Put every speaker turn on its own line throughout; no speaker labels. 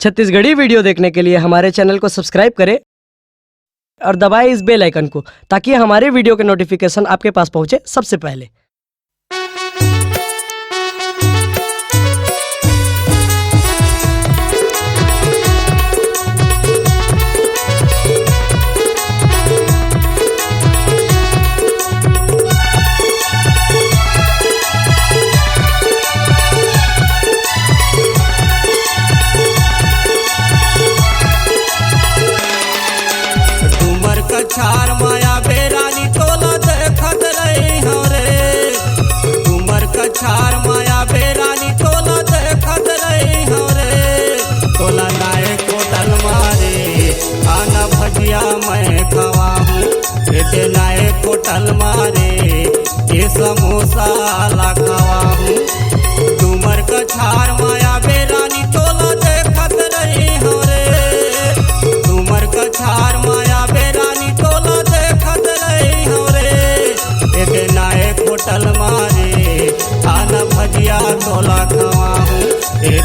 Chhattisgarhi video देखने के लिए हमारे चैनल को सब्सक्राइब करें और दबाएं इस बेल आइकन को, ताकि हमारे वीडियो के नोटिफिकेशन आपके पास पहुंचे सबसे पहले।
छार माया बेरानी तोला देखत रही हो रे, तुमर कछार माया बेरानी तोला देखत रही हो रे। तोला नाए कोटल मारे आना भजिया मैं खवाहूँ, ये नाए कोटल मारे ये समोसा ला खवाहूँ। तुमर कछार माया बेरानी तोला देखत रही हो रे, तुमर कछार माया बेरानी तोला देखत रही हो रे। एक नाए होटल मारे आना भजिया तोला खवाहूँ,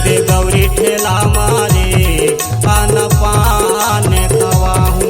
दे गौरी ठेला मारे आना पान खवाहूँ।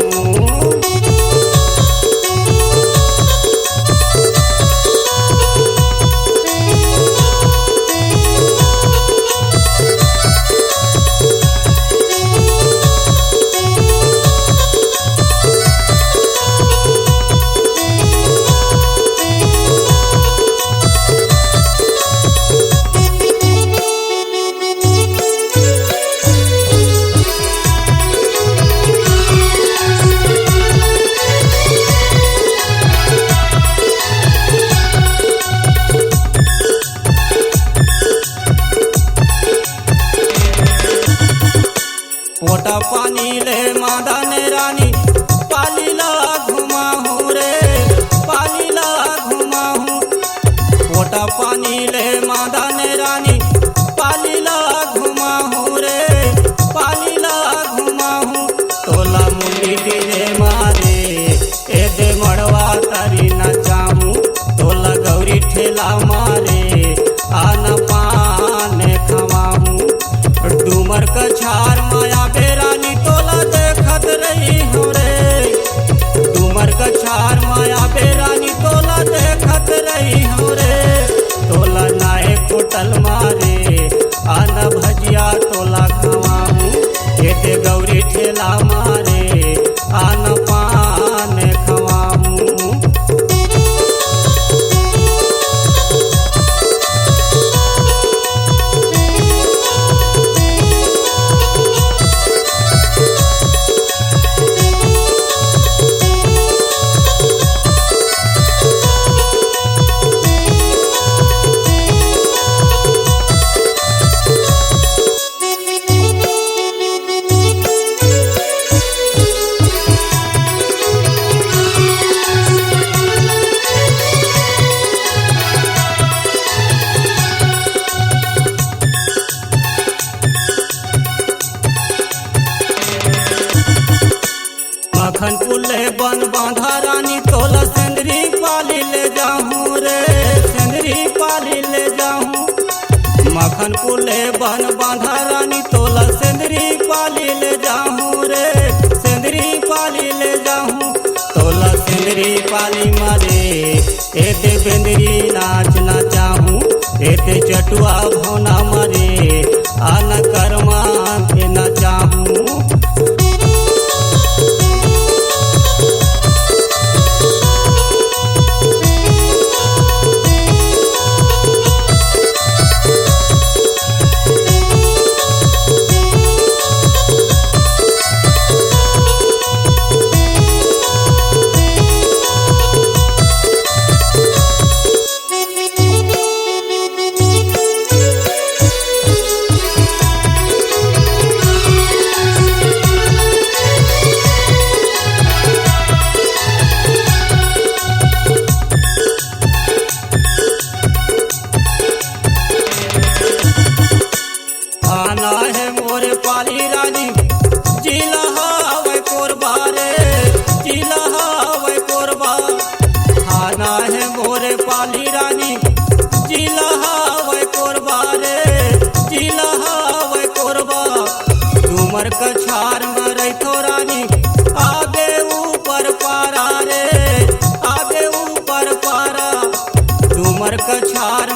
पोटा पानी ले मादान रानी पाली ला घुमाहूँ रे, पाली ला घुमाहूँ। पोटा पानी ले मादान रानी पाली ला घुमाहूँ रे, पाली ला घुमाहूँ। तोला मुंडी डीजे मारे ए दे मड़वा तारी न चाहूँ, तोला गौरी ठेला मारे आना पान खवाहूँ। डूमर कछार माया बेरानी तोला देखत रही हो रे, डूमर कछार माया बेरानी तोला देखत रही हो रे। तोला नाए कोटल मारे आना भजिया तोला खवाहूँ, ये दे गौरी ठेला मारे आना पान खवाहूँ। मखन पुले बन बांधा रानी तोला सेंदरी पाली ले जाऊँ रे, सेंदरी पाली ले जाऊँ। मखन पुले बन बांधा रानी तोला सेंदरी पाली ले जाऊँ रे, सेंदरी पाली ले जाऊँ। तोला सेंदरी पाली मारे ए दे बेंदरी नाच ना चाहूँ, ए दे चटुआ भौना मारे आना कर्मा के ना चाहूँ। डूमर कछार मरई थो रानी आगे ऊपर पारा रे आगे ऊपर पारा डूमर कछार